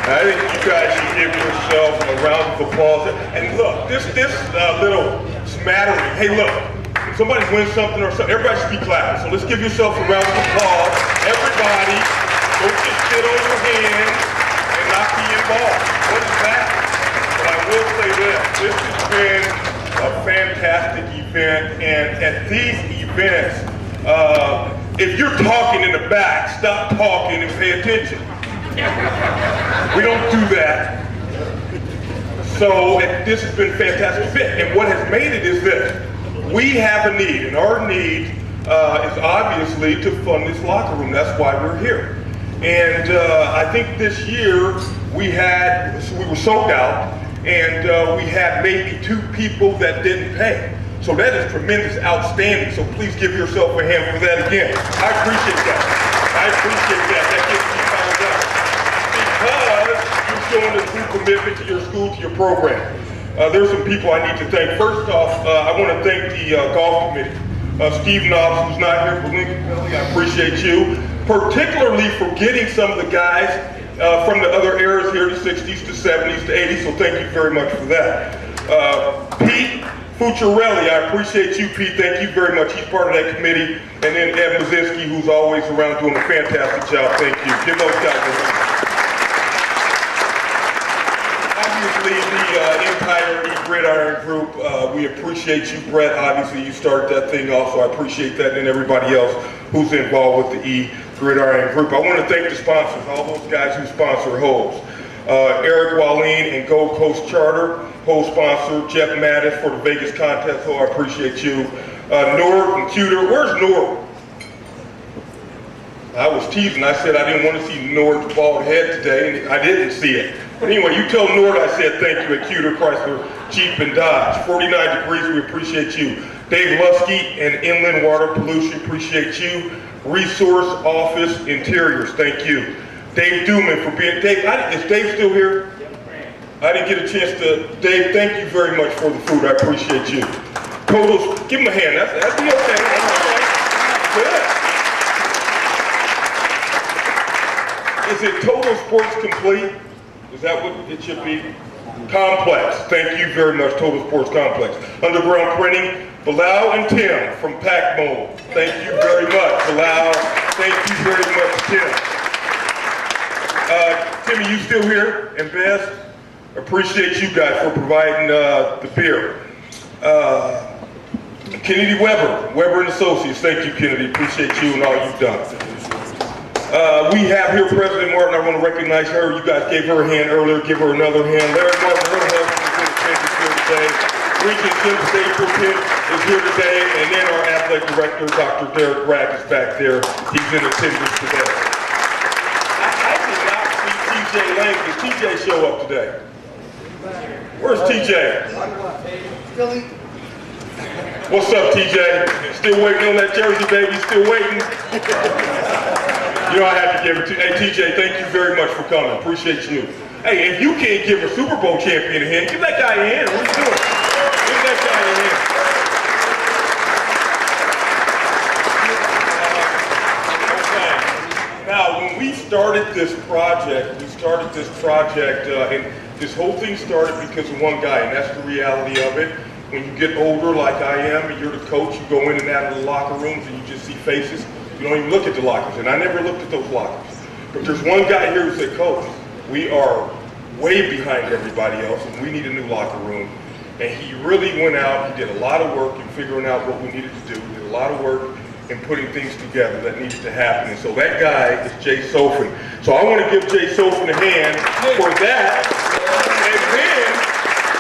I think you guys should give yourself a round of applause. And look, this little smattering, hey look, if somebody wins something or something, everybody should be clapping. So let's give yourself a round of applause. Everybody, don't just sit on your hands and not be involved. What is that? But I will say this has been a fantastic event, and at these events, if you're talking in the back, stop talking and pay attention. We don't do that. So this has been a fantastic event, and what has made it is this. We have a need, and our need is obviously to fund this locker room. That's why we're here. And I think this year we were sold out, and we had maybe 2 people that didn't pay. So that is tremendous, outstanding. So please give yourself a hand for that again. I appreciate that. I appreciate that. That gets me fired up. Because you're showing a true commitment to your school, to your program. There's some people I need to thank. First off, I want to thank the golf committee. Steve Knobs, who's not here for Lincoln Valley, I appreciate you. Particularly for getting some of the guys from the other eras here, the 60s to 70s to 80s, so thank you very much for that. Pete Fucciarelli, I appreciate you, Pete. Thank you very much. He's part of that committee. And then Ed Mazinski, who's always around doing a fantastic job. Thank you. Give those guys a round. Obviously, the entire E-Gridiron group, we appreciate you, Brett. Obviously, you started that thing off, so I appreciate that, and everybody else who's involved with the E-Gridiron group. I want to thank the sponsors, all those guys who sponsor Hose. Eric Wallin and Gold Coast Charter, Hose sponsor, Jeff Mattis for the Vegas contest, so I appreciate you. Nord and Cuter, where's Nord? I was teasing, I said I didn't want to see Nord's bald head today, and I didn't see it. But anyway, you tell Nord I said thank you at Cuter Chrysler Jeep and Dodge. 49 Degrees, we appreciate you. Dave Lusky and Inland Water Pollution, appreciate you. Resource Office Interiors, thank you. Dave Duman for being, Dave, is Dave still here? I didn't get a chance to, Dave, thank you very much for the food, I appreciate you. Todos, give him a hand, that'd be okay. Good. Is it Total Sports Complete? Is that what it should be? Complex, thank you very much, Total Sports Complex. Underground Printing, Bilal and Tim from Pack Mold. Thank you very much, Bilal. Thank you very much, Tim. Timmy, you still here? And Beth, appreciate you guys for providing the beer. Kennedy Weber and Associates. Thank you, Kennedy. Appreciate you and all you've done. We have here President Martin. I want to recognize her. You guys gave her a hand earlier. Give her another hand. Larry Martin, her husband, is here today. Regent Jim Stapleton is here today. And then our athletic director, Dr. Derek Bragg, is back there. He's in attendance today. I did not see TJ Lang. Did TJ show up today? Where's TJ? Philly. What's up, TJ? Still waiting on that jersey, baby? Still waiting? You know, I have to give it to you. Hey, TJ, thank you very much for coming. Appreciate you. Hey, if you can't give a Super Bowl champion a hand, give that guy a hand. What are you doing? Give that guy a hand. Okay. Now, when we started this project, and this whole thing started because of one guy, and that's the reality of it. When you get older like I am, and you're the coach, you go in and out of the locker rooms and you just see faces. You don't even look at the lockers, and I never looked at those lockers. But there's one guy here who said, Coach, we are way behind everybody else, and we need a new locker room. And he really went out, he did a lot of work in figuring out what we needed to do. He did a lot of work in putting things together that needed to happen. And so that guy is Jay Sofin. So I want to give Jay Sofin a hand for that.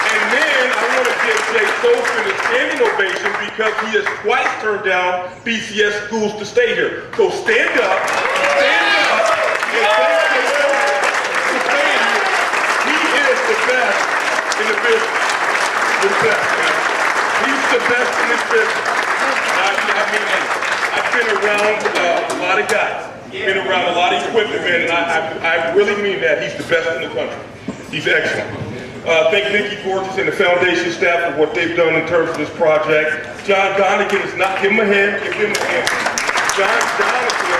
And then I want to give Jay Sofin a standing ovation because he has twice turned down BCS schools to stay here. So stand up, and thank Jay Sofin for staying here. He is the best in the business. The best, man. He's the best in this business. I mean, I've been around a lot of guys, been around a lot of equipment, man, and I really mean that. He's the best in the country. He's excellent. Thank Nikki Forges and the foundation staff for what they've done in terms of this project. John Donegan is not, give him a hand, give him a hand. John Donegan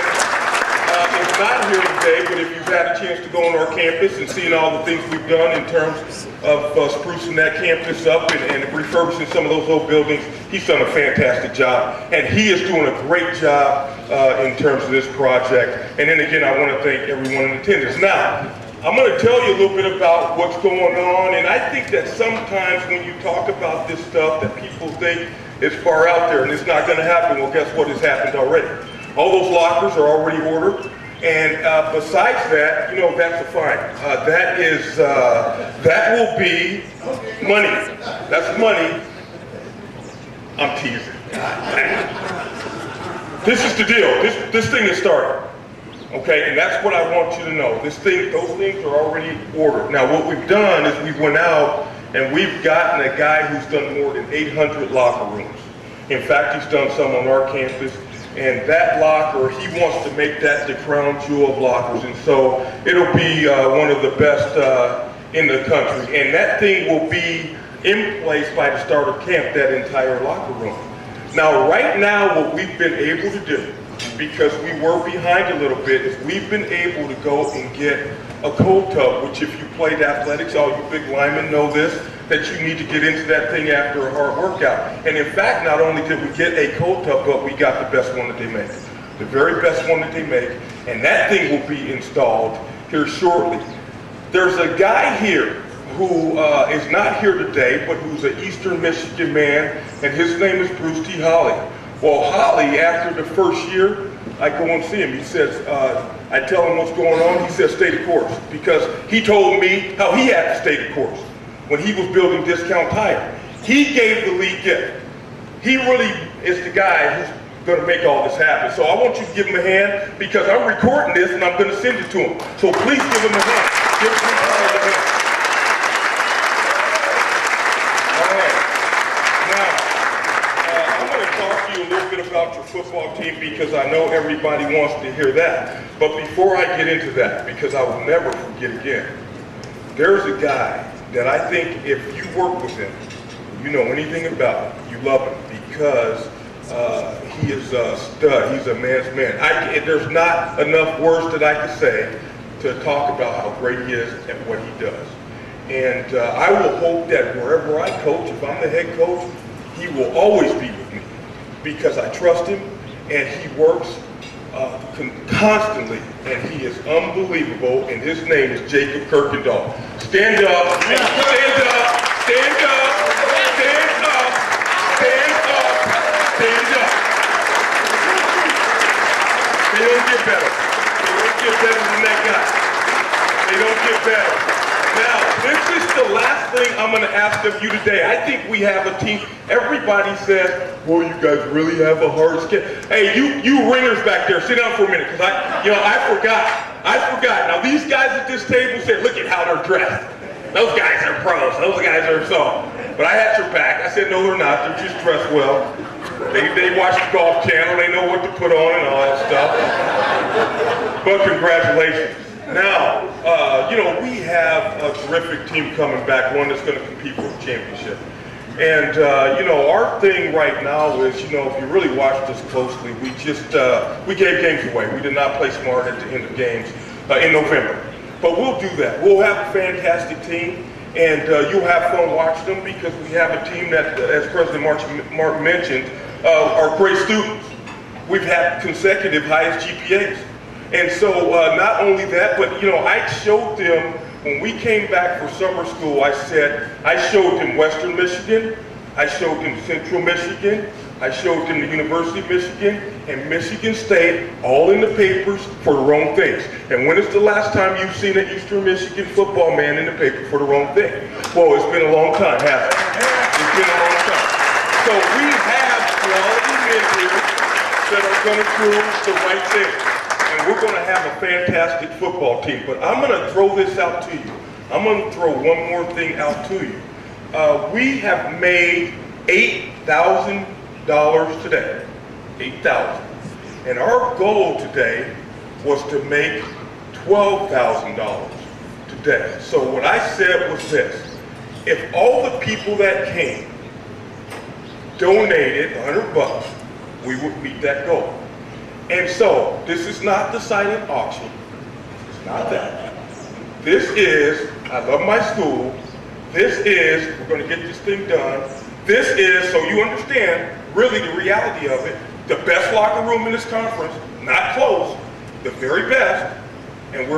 is not here today, but if you've had a chance to go on our campus and seen all the things we've done in terms of sprucing that campus up and refurbishing some of those old buildings, he's done a fantastic job. And he is doing a great job in terms of this project. And then again, I want to thank everyone in attendance. Now, I'm going to tell you a little bit about what's going on. And I think that sometimes when you talk about this stuff that people think is far out there and it's not going to happen, well, guess what has happened already? All those lockers are already ordered. And besides that, you know, that's a fine. That will be money. That's money. I'm teasing. This is the deal. This thing is starting. Okay, and that's what I want you to know. Those things are already ordered. Now, what we've done is we went out and we've gotten a guy who's done more than 800 locker rooms. In fact, he's done some on our campus. And that locker, he wants to make that the crown jewel of lockers. And so it'll be one of the best in the country. And that thing will be in place by the start of camp, that entire locker room. Now, right now, what we've been able to do, because we were behind a little bit, is we've been able to go and get a cold tub, which if you played athletics, all you big linemen know this, that you need to get into that thing after a hard workout. And in fact, not only did we get a cold tub, but we got the best one that they make. The very best one that they make. And that thing will be installed here shortly. There's a guy here who is not here today, but who's an Eastern Michigan man, and his name is Bruce T. Holly. Well, Holly, after the first year, I go and see him. He says, I tell him what's going on. He says, stay the course. Because he told me how he had to stay the course when he was building Discount Tire. He gave the lead gift. He really is the guy who's going to make all this happen. So I want you to give him a hand because I'm recording this and I'm going to send it to him. So please give him a hand. Give him a hand. All right. Now, I'm going to talk to you a little bit about your football team because I know everybody wants to hear that. But before I get into that, because I will never forget again, there's a guy that I think if you work with him, you know anything about him, you love him because he is a stud. He's a man's man. There's not enough words that I could say to talk about how great he is and what he does. And I will hope that wherever I coach, if I'm the head coach, he will always be with me because I trust him and he works constantly, and he is unbelievable, and his name is Jacob Kirkendall. Stand up, stand up, stand up, stand up, stand up, stand up. They don't get better. They don't get better than that guy. They don't get better. Now, this is the last thing I'm going to ask of you today. I think we have a team. Everybody says, well, you guys really have a hard schedule. Hey, you ringers back there, sit down for a minute, because I forgot. Now, these guys at this table said, look at how they're dressed. Those guys are pros. Those guys are so. But I had your back. I said, no, they're not. They're just dressed well. They watch the Golf Channel. They know what to put on and all that stuff. But congratulations. Now, we have a terrific team coming back, one that's going to compete for the championship. And, our thing right now is, if you really watch this closely, we gave games away. We did not play smart at the end of games in November. But we'll do that. We'll have a fantastic team, and you'll have fun watching them because we have a team that, as President Mark mentioned, are great students. We've had consecutive highest GPAs. And so not only that, but I showed them, when we came back for summer school, I showed them Western Michigan, I showed them Central Michigan, I showed them the University of Michigan, and Michigan State, all in the papers for the wrong things. And when is the last time you've seen an Eastern Michigan football man in the paper for the wrong thing? Well, it's been a long time, hasn't it? It's been a long time. So we have quality men here that are going to do the right thing. And we're going to have a fantastic football team. But I'm going to throw this out to you. I'm going to throw one more thing out to you. We have made $8,000 today. $8,000. And our goal today was to make $12,000 today. So what I said was this. If all the people that came donated $100, we would meet that goal. And so, this is not the silent auction. It's not that. This is, I love my school. This is, we're going to get this thing done. This is, so you understand, really the reality of it, the best locker room in this conference, not close, the very best. And we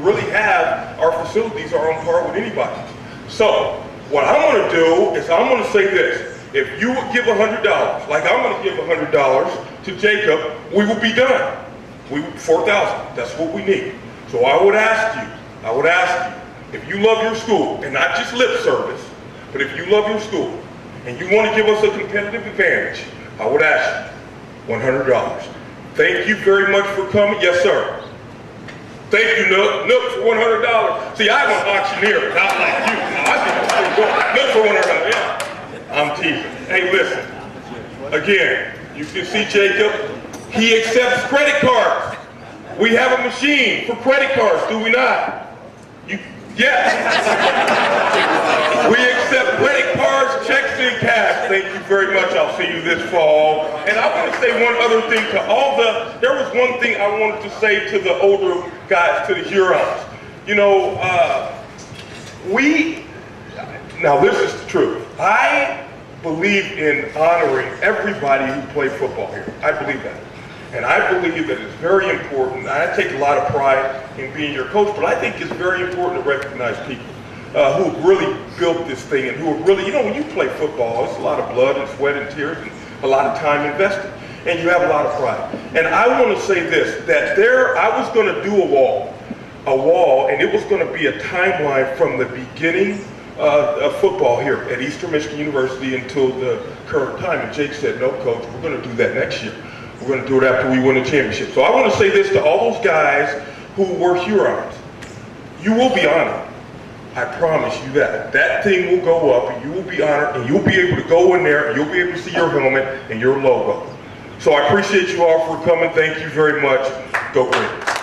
really have, our facilities are on par with anybody. So, what I'm going to do is I'm going to say this. If you would give $100, like I'm going to give $100 to Jacob, we will be done. $4,000, that's what we need. So I would ask you, if you love your school, and not just lip service, but if you love your school, and you want to give us a competitive advantage, I would ask you $100. Thank you very much for coming. Yes, sir. Thank you, Nook. Nook for $100. See, I'm an auctioneer, not like you. I think it's pretty cool. Nook for $100, yeah. I'm teasing. Hey, listen. Again, you can see Jacob. He accepts credit cards. We have a machine for credit cards, do we not? Yes. We accept credit cards, checks, and cash. Thank you very much. I'll see you this fall. And I want to say one other thing to there was one thing I wanted to say to the older guys, to the Hurons. You know, now this is the truth. I believe in honoring everybody who played football here. I believe that. And I believe that it's very important. I take a lot of pride in being your coach, but I think it's very important to recognize people who have really built this thing and who have really, you know, when you play football, it's a lot of blood and sweat and tears and a lot of time invested. And you have a lot of pride. And I want to say this, that I was going to do a wall, and it was going to be a timeline from the beginning of football here at Eastern Michigan University until the current time. And Jake said, no, coach, we're going to do that next year. We're going to do it after we win a championship. So I want to say this to all those guys who were Hurons. You will be honored. I promise you that. That thing will go up and you will be honored and you'll be able to go in there and you'll be able to see your helmet and your logo. So I appreciate you all for coming. Thank you very much. Go Green.